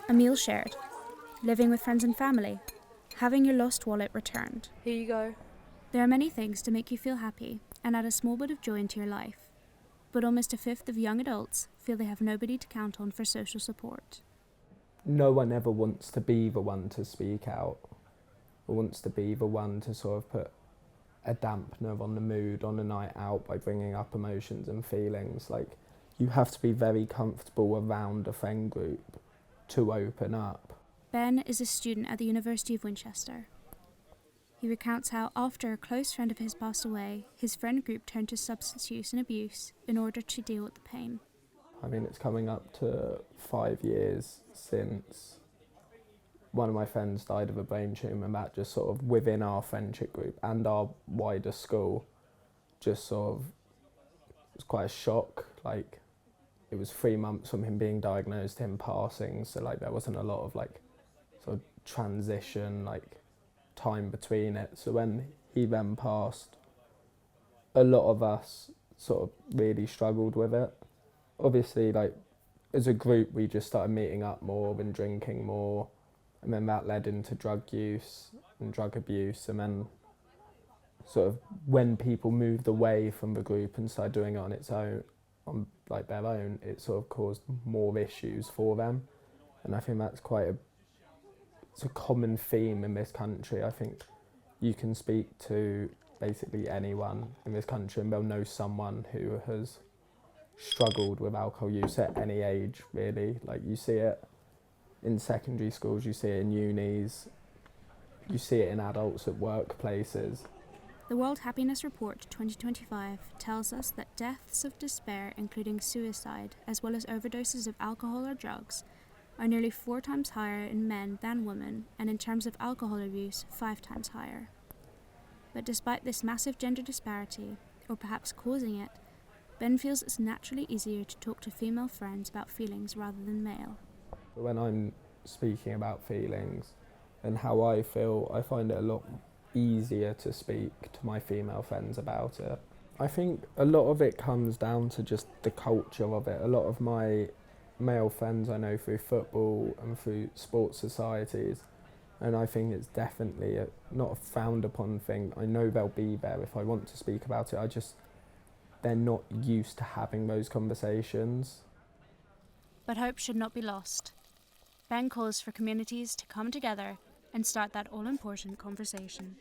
A meal shared, living with friends and family, having your lost wallet returned. Here you go. There are many things to make you feel happy and add a small bit of joy into your life. But almost a fifth of young adults feel they have nobody to count on for social support. No one ever wants to be the one to speak out, or wants to be the one to sort of put a dampener on the mood on a night out by bringing up emotions and feelings. Like, you have to be very comfortable around a friend group to open up. Ben is a student at the University of Winchester. He recounts how after a close friend of his passed away, his friend group turned to substance use and abuse in order to deal with the pain. I mean, it's coming up to 5 years since one of my friends died of a brain tumour, and that just sort of within our friendship group and our wider school just sort of was quite a shock. Like, it was 3 months from him being diagnosed to him passing, so like there wasn't a lot of like sort of transition, like time between it. So when he then passed, a lot of us sort of really struggled with it. Obviously, like, as a group we just started meeting up more and drinking more, and then that led into drug use and drug abuse, and then sort of when people moved away from the group and started doing it on its own, on like their own, it sort of caused more issues for them. And I think that's it's a common theme in this country. I think you can speak to basically anyone in this country and they'll know someone who has struggled with alcohol use at any age, really. Like, you see it in secondary schools, you see it in unis, you see it in adults at workplaces. The World Happiness Report 2025 tells us that deaths of despair, including suicide, as well as overdoses of alcohol or drugs, are nearly 4 times higher in men than women, and in terms of alcohol abuse, 5 times higher. But despite this massive gender disparity, or perhaps causing it, Ben feels it's naturally easier to talk to female friends about feelings rather than male. When I'm speaking about feelings and how I feel, I find it a lot easier to speak to my female friends about it. I think a lot of it comes down to just the culture of it. A lot of my male friends I know through football and through sports societies, and I think it's definitely not a frowned upon thing. I know they'll be there if I want to speak about it. They're not used to having those conversations. But hope should not be lost. Ben calls for communities to come together and start that all-important conversation.